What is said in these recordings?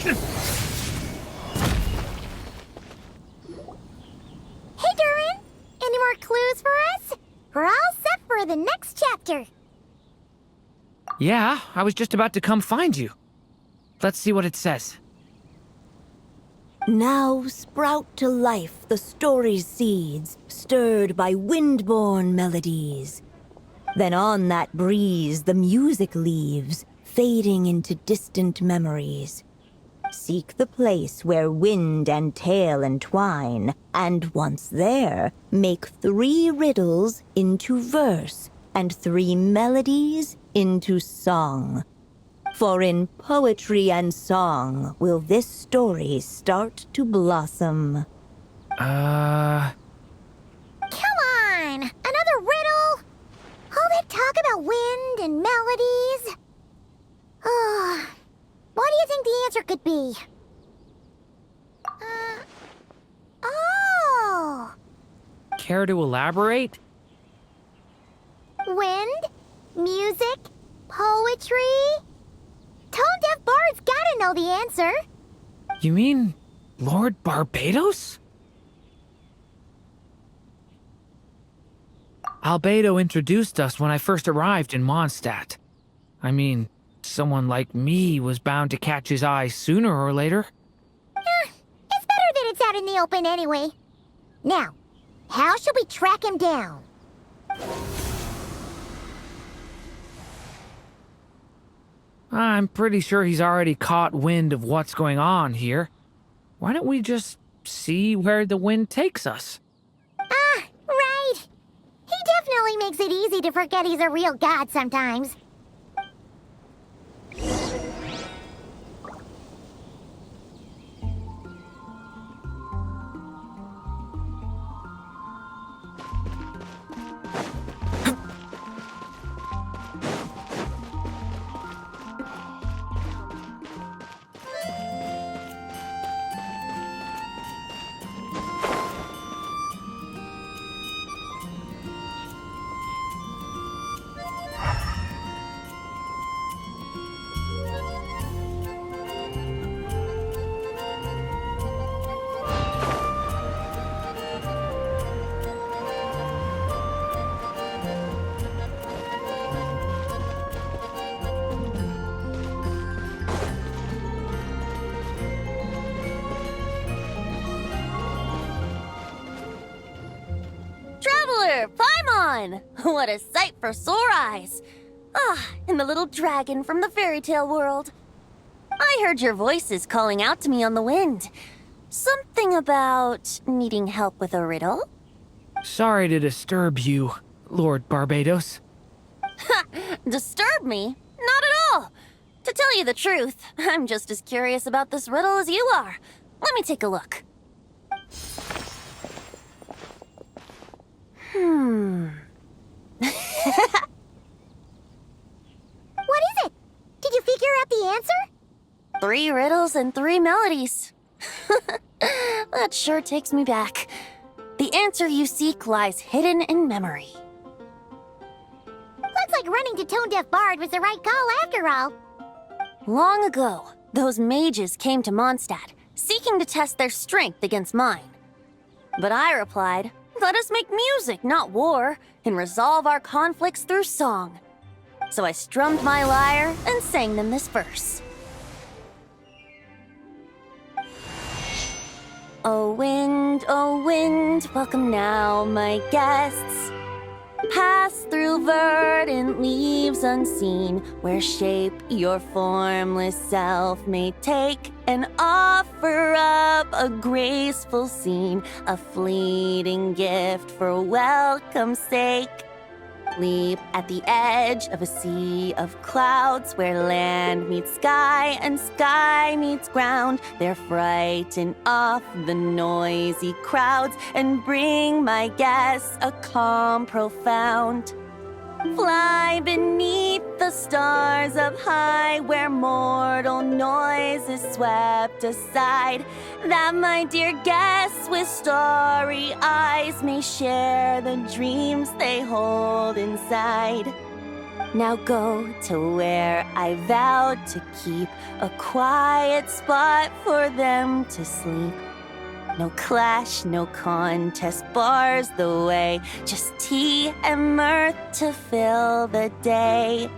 Hey, Durin! Any more clues for us? We're all set for the next chapter. Yeah, I was just about to come find you. Let's see what it says. Now sprout to life the story's seeds, stirred by wind-borne melodies. Then on that breeze the music leaves, fading into distant memories. Seek the place where wind and tale entwine, and once there, make 3 riddles into verse, and 3 melodies into song. For in poetry and song will this story start to blossom. Come on! Another riddle? All that talk about wind and melodies? What do you think the answer could be? Oh! Care to elaborate? Wind? Music? Poetry? Tone-deaf bards gotta know the answer. You mean Lord Barbados? Albedo introduced us when I first arrived in Mondstadt. I mean, someone like me was bound to catch his eye sooner or later. It's better that it's out in the open anyway. Now, how should we track him down? I'm pretty sure he's already caught wind of what's going on here. Why don't we just see where the wind takes us? Right. He definitely makes it easy to forget he's a real god sometimes. Traveler, Paimon! What a sight for sore eyes! And the little dragon from the fairy tale world. I heard your voices calling out to me on the wind. Something about needing help with a riddle? Sorry to disturb you, Lord Barbados. Disturb me? Not at all! To tell you the truth, I'm just as curious about this riddle as you are. Let me take a look. What is it? Did you figure out the answer? 3 riddles and 3 melodies. That sure takes me back. The answer you seek lies hidden in memory. Looks like running to Tone-Deaf Bard was the right call after all. Long ago, those mages came to Mondstadt, seeking to test their strength against mine. But I replied, let us make music, not war, and resolve our conflicts through song. So I strummed my lyre and sang them this verse. O wind, welcome now, my guests. Pass through verdant leaves unseen, where shape your formless self may take, and offer up a graceful scene, a fleeting gift for welcome's sake. Leap at the edge of a sea of clouds, where land meets sky and sky meets ground. There frighten off the noisy crowds and bring my guests a calm profound. Fly beneath the stars up high, where mortal noise is swept aside, that my dear guests with starry eyes may share the dreams they hold inside. Now go to where I vowed to keep a quiet spot for them to sleep. No clash, no contest bars the way, just tea and mirth to fill the day.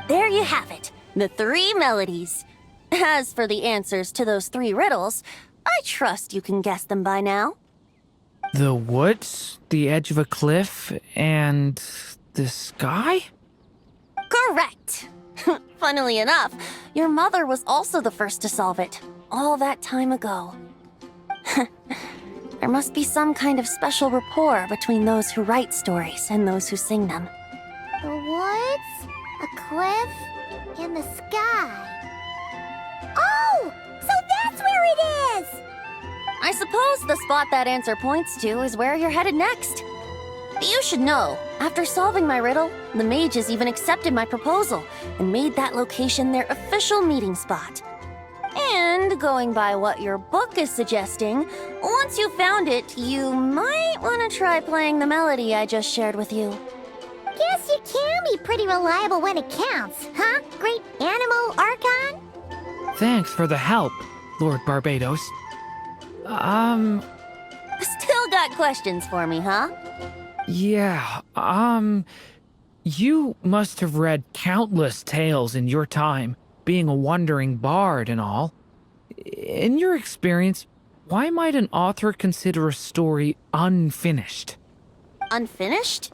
There you have it, the 3 melodies. As for the answers to those 3 riddles, I trust you can guess them by now. The woods, the edge of a cliff, and the sky? Correct! Funnily enough, your mother was also the first to solve it, all that time ago. There must be some kind of special rapport between those who write stories and those who sing them. The woods, a cliff, and the sky. Oh! So that's where it is! I suppose the spot that answer points to is where you're headed next. You should know, after solving my riddle, the mages even accepted my proposal and made that location their official meeting spot. And going by what your book is suggesting, once you found it, you might want to try playing the melody I just shared with you. Guess you can be pretty reliable when it counts, huh, great animal Archon? Thanks for the help, Lord Barbados. Still got questions for me, huh? Yeah, you must have read countless tales in your time, being a wandering bard and all. In your experience, why might an author consider a story unfinished? Unfinished?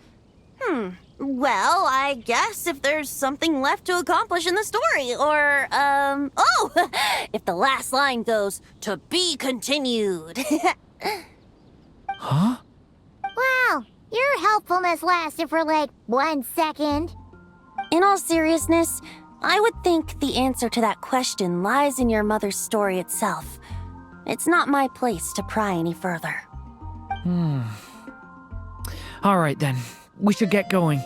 Well, I guess if there's something left to accomplish in the story, or, if the last line goes, "To be continued." Huh? Wow, your helpfulness lasted for like 1 second. In all seriousness, I would think the answer to that question lies in your mother's story itself. It's not my place to pry any further. All right then, we should get going.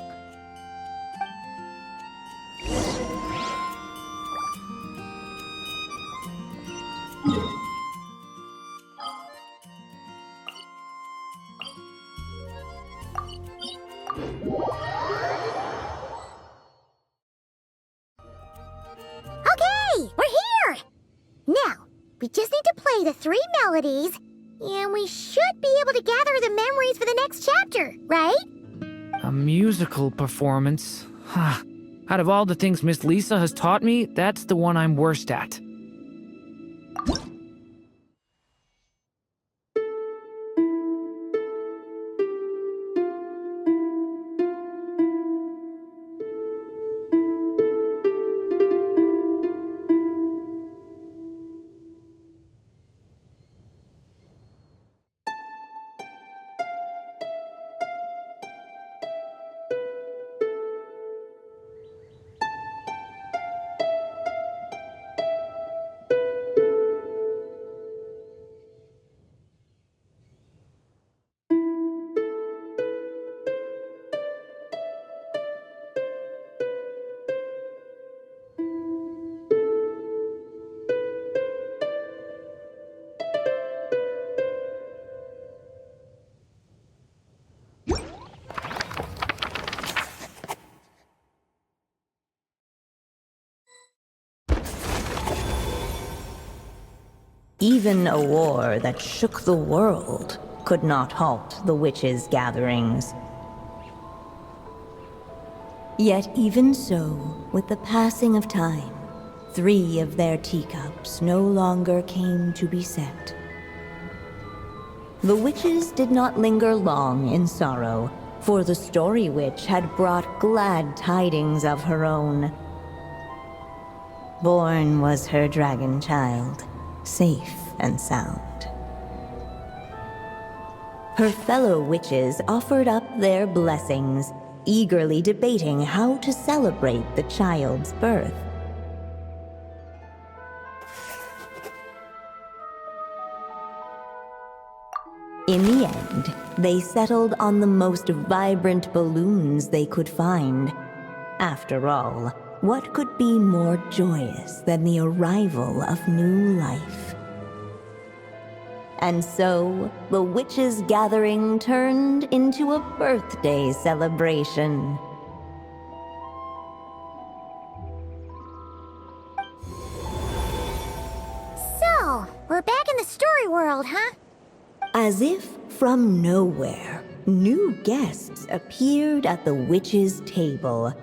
Okay, we're here! Now, we just need to play the 3 melodies, and we should be able to gather the memories for the next chapter, right? A musical performance? Huh. Out of all the things Miss Lisa has taught me, that's the one I'm worst at. Even a war that shook the world could not halt the witches' gatherings. Yet even so, with the passing of time, 3 of their teacups no longer came to be set. The witches did not linger long in sorrow, for the Story Witch had brought glad tidings of her own. Born was her dragon child, safe and sound. Her fellow witches offered up their blessings, eagerly debating how to celebrate the child's birth. In the end, they settled on the most vibrant balloons they could find. After all, what could be more joyous than the arrival of new life? And so, the witches' gathering turned into a birthday celebration. in the story world, huh? As if from nowhere, new guests appeared at the witch's table.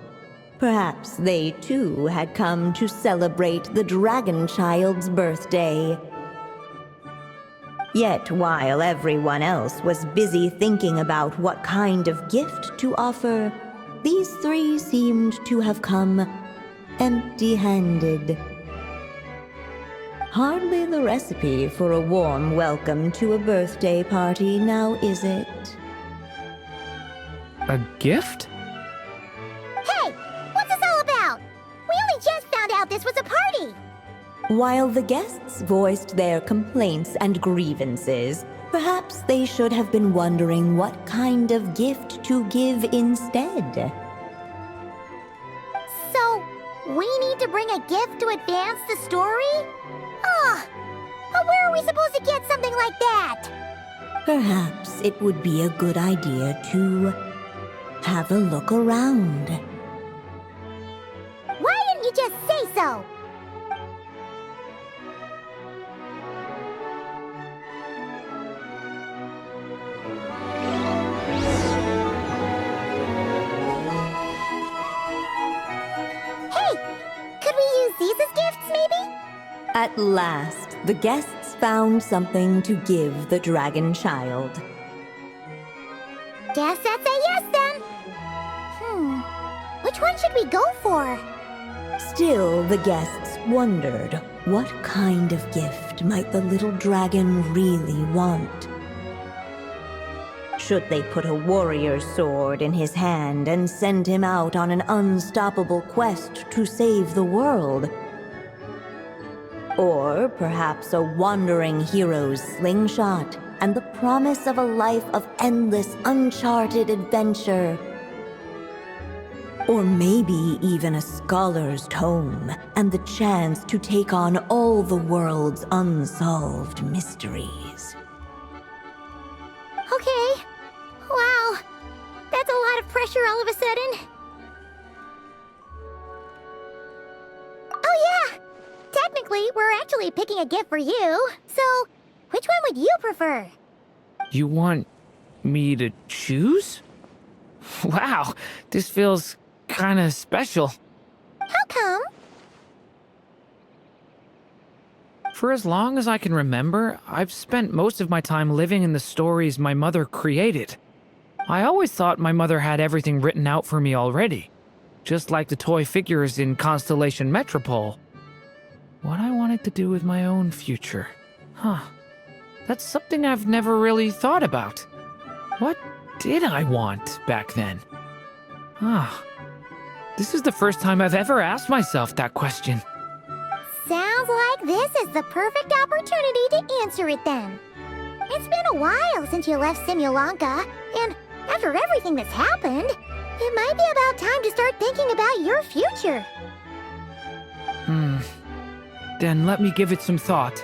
Perhaps they too had come to celebrate the dragon child's birthday. Yet while everyone else was busy thinking about what kind of gift to offer, these three seemed to have come empty-handed. Hardly the recipe for a warm welcome to a birthday party, now is it? A gift? Hey, what's this all about? We only just found out this was a party. While the guests voiced their complaints and grievances, perhaps they should have been wondering what kind of gift to give instead. So, we need to bring a gift to advance the story? Oh, but where are we supposed to get something like that? Perhaps it would be a good idea to have a look around. Why didn't you just say so? Hey, could we use these as gifts, maybe? At last, the guests found something to give the dragon child. Guess that's a yes then. Which one should we go for? Still, the guests wondered what kind of gift might the little dragon really want. Should they put a warrior's sword in his hand and send him out on an unstoppable quest to save the world? Or perhaps a wandering hero's slingshot and the promise of a life of endless, uncharted adventure. Or maybe even a scholar's tome and the chance to take on all the world's unsolved mysteries. Okay. Wow. That's a lot of pressure all of a sudden. Oh yeah! Technically, we're actually picking a gift for you. So, which one would you prefer? You want me to choose? Wow, this feels kinda special. How come? For as long as I can remember, I've spent most of my time living in the stories my mother created. I always thought my mother had everything written out for me already, just like the toy figures in Constellation Metropole. What I wanted to do with my own future. That's something I've never really thought about. What did I want back then? This is the first time I've ever asked myself that question. Sounds like this is the perfect opportunity to answer it then. It's been a while since you left Simulanka, and after everything that's happened, it might be about time to start thinking about your future. Then let me give it some thought.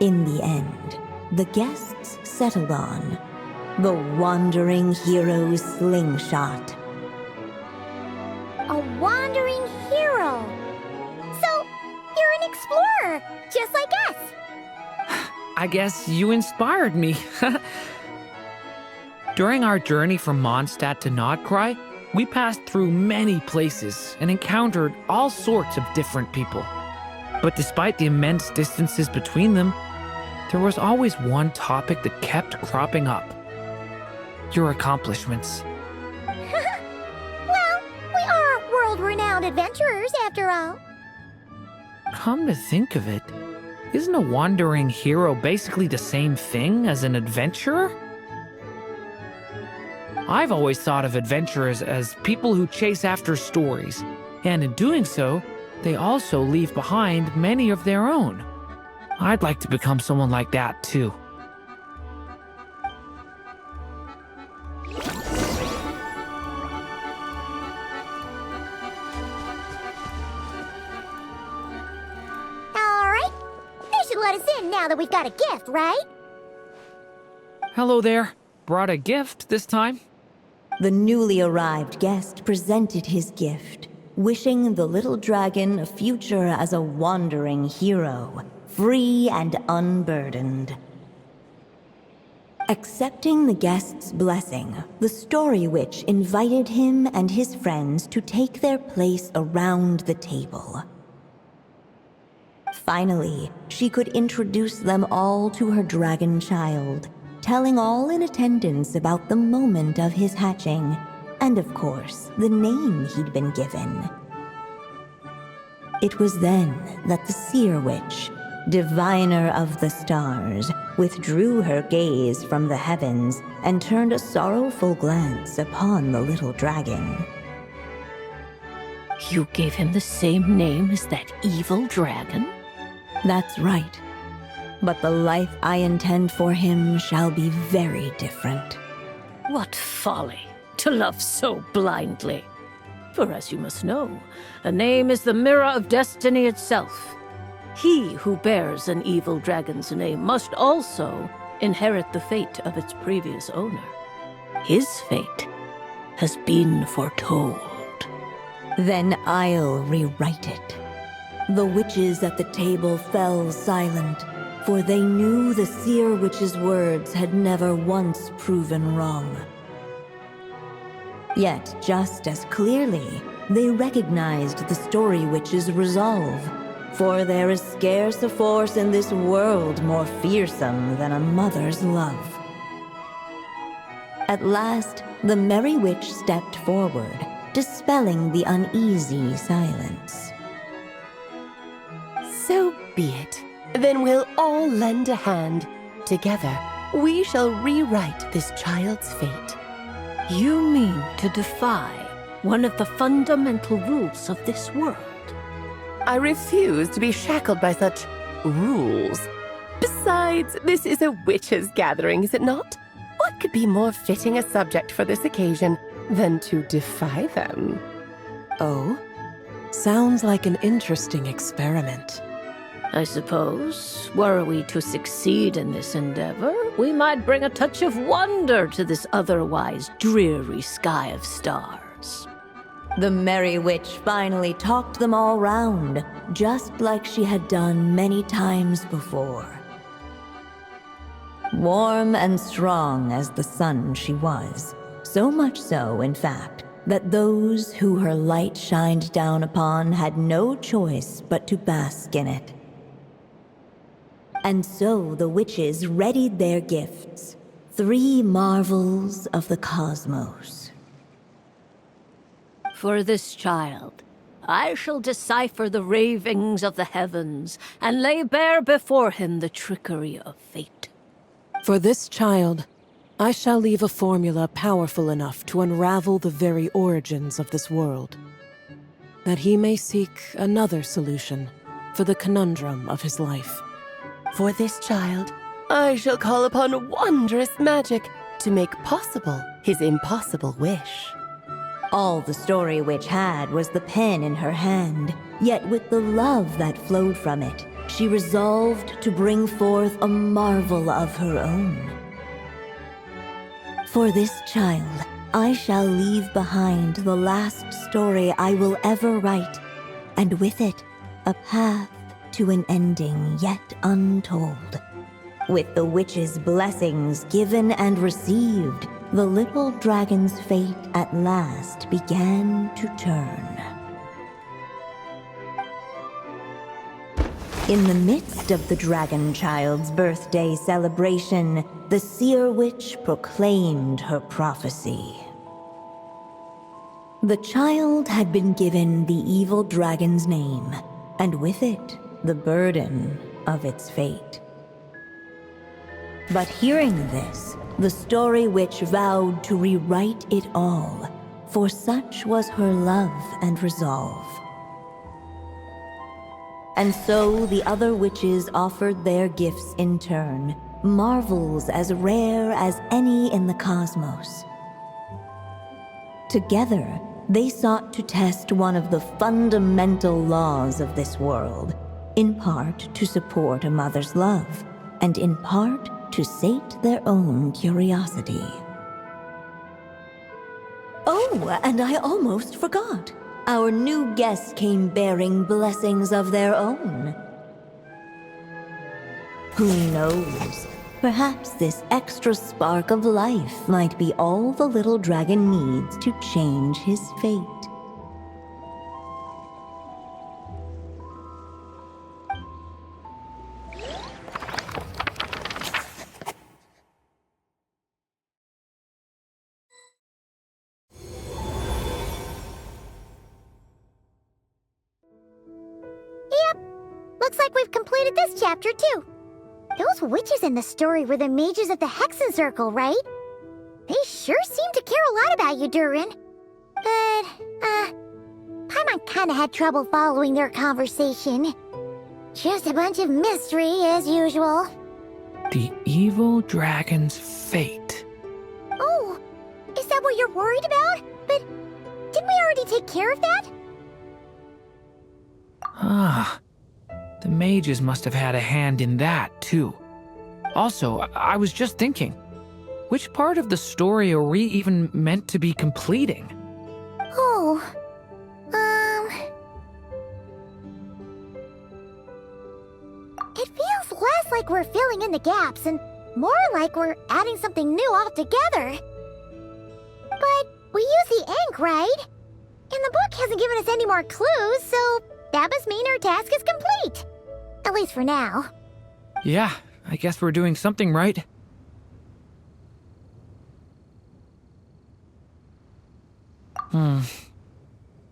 In the end, the guests settled on the wandering hero's slingshot. A wandering hero. So, you're an explorer, just like us. I guess you inspired me. During our journey from Mondstadt to Nodcry, we passed through many places and encountered all sorts of different people. But despite the immense distances between them, there was always one topic that kept cropping up. Your accomplishments. Well, we are world-renowned adventurers, after all. Come to think of it, isn't a wandering hero basically the same thing as an adventurer? I've always thought of adventurers as people who chase after stories, and in doing so, they also leave behind many of their own. I'd like to become someone like that, too. Alright, they should let us in now that we've got a gift, right? Hello there. Brought a gift this time? The newly arrived guest presented his gift, wishing the little dragon a future as a wandering hero, free and unburdened. Accepting the guest's blessing, the Story Witch invited him and his friends to take their place around the table. Finally, she could introduce them all to her dragon child, telling all in attendance about the moment of his hatching, and of course, the name he'd been given. It was then that the Seer Witch, diviner of the stars, withdrew her gaze from the heavens and turned a sorrowful glance upon the little dragon. You gave him the same name as that evil dragon? That's right. But the life I intend for him shall be very different. What folly to love so blindly. For as you must know, a name is the mirror of destiny itself. He who bears an evil dragon's name must also inherit the fate of its previous owner. His fate has been foretold. Then I'll rewrite it. The witches at the table fell silent, for they knew the Seer Witch's words had never once proven wrong. Yet, just as clearly, they recognized the Story Witch's resolve, for there is scarce a force in this world more fearsome than a mother's love. At last, the Merry Witch stepped forward, dispelling the uneasy silence. So be it. Then we'll all lend a hand. Together, we shall rewrite this child's fate. You mean to defy one of the fundamental rules of this world? I refuse to be shackled by such rules. Besides, this is a witches' gathering, is it not? What could be more fitting a subject for this occasion than to defy them? Oh, sounds like an interesting experiment. I suppose, were we to succeed in this endeavor, we might bring a touch of wonder to this otherwise dreary sky of stars. The Merry Witch finally talked them all round, just like she had done many times before. Warm and strong as the sun she was, so much so, in fact, that those who her light shined down upon had no choice but to bask in it. And so the witches readied their gifts, 3 marvels of the cosmos. For this child, I shall decipher the ravings of the heavens and lay bare before him the trickery of fate. For this child, I shall leave a formula powerful enough to unravel the very origins of this world, that he may seek another solution for the conundrum of his life. For this child, I shall call upon wondrous magic to make possible his impossible wish. All the Story Witch had was the pen in her hand, yet with the love that flowed from it, she resolved to bring forth a marvel of her own. For this child, I shall leave behind the last story I will ever write, and with it, a path to an ending yet untold. With the witch's blessings given and received, the little dragon's fate at last began to turn. In the midst of the dragon child's birthday celebration, the Seer Witch proclaimed her prophecy. The child had been given the evil dragon's name, and with it, the burden of its fate. But hearing this, the Story Witch vowed to rewrite it all, for such was her love and resolve. And so the other witches offered their gifts in turn, marvels as rare as any in the cosmos. Together, they sought to test one of the fundamental laws of this world, in part to support a mother's love, and in part to sate their own curiosity. Oh, and I almost forgot. Our new guests came bearing blessings of their own. Who knows? Perhaps this extra spark of life might be all the little dragon needs to change his fate. Looks like we've completed this chapter, too. Those witches in the story were the mages of the Hexen Circle, right? They sure seem to care a lot about you, Durin. But, Paimon kinda had trouble following their conversation. Just a bunch of mystery, as usual. The evil dragon's fate. Oh, is that what you're worried about? But didn't we already take care of that? Ah, the mages must have had a hand in that, too. Also, I was just thinking, which part of the story are we even meant to be completing? Oh, it feels less like we're filling in the gaps and more like we're adding something new altogether. But we use the ink, right? And the book hasn't given us any more clues, so that must mean our task is complete. At least for now. Yeah, I guess we're doing something right.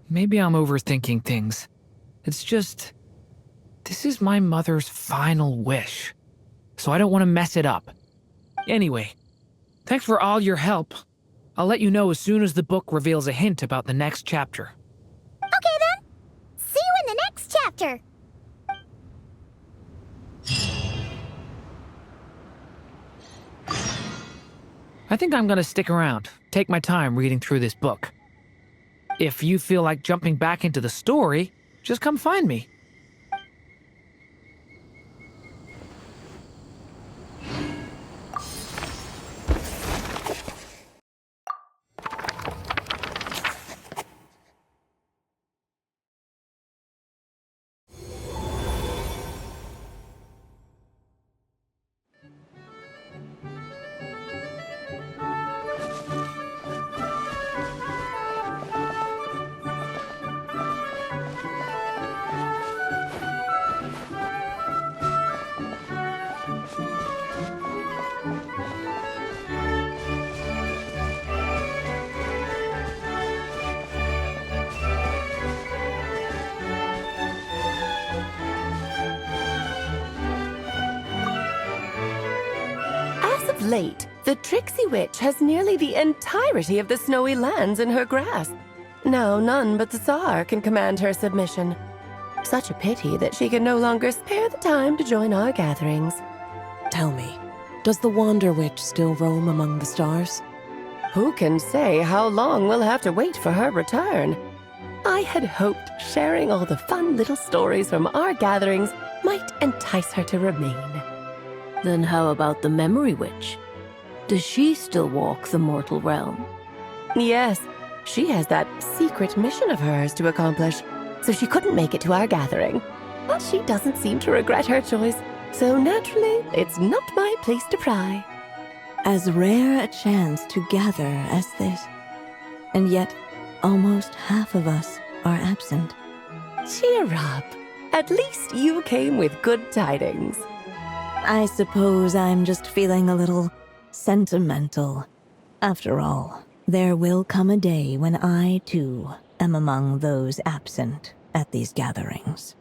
Maybe I'm overthinking things. It's just, this is my mother's final wish, so I don't want to mess it up. Anyway, thanks for all your help. I'll let you know as soon as the book reveals a hint about the next chapter. Okay then. See you in the next chapter. I think I'm gonna stick around, take my time reading through this book. If you feel like jumping back into the story, just come find me. Late, the tricksy witch has nearly the entirety of the snowy lands in her grasp. Now none but the Tsar can command her submission. Such a pity that she can no longer spare the time to join our gatherings. Tell me, does the Wander Witch still roam among the stars? Who can say how long we'll have to wait for her return? I had hoped sharing all the fun little stories from our gatherings might entice her to remain. Then how about the Memory Witch? Does she still walk the mortal realm? Yes, she has that secret mission of hers to accomplish, so she couldn't make it to our gathering. But she doesn't seem to regret her choice, so naturally, it's not my place to pry. As rare a chance to gather as this. And yet, almost half of us are absent. Cheer up. At least you came with good tidings. I suppose I'm just feeling a little sentimental. After all, there will come a day when I, too, am among those absent at these gatherings.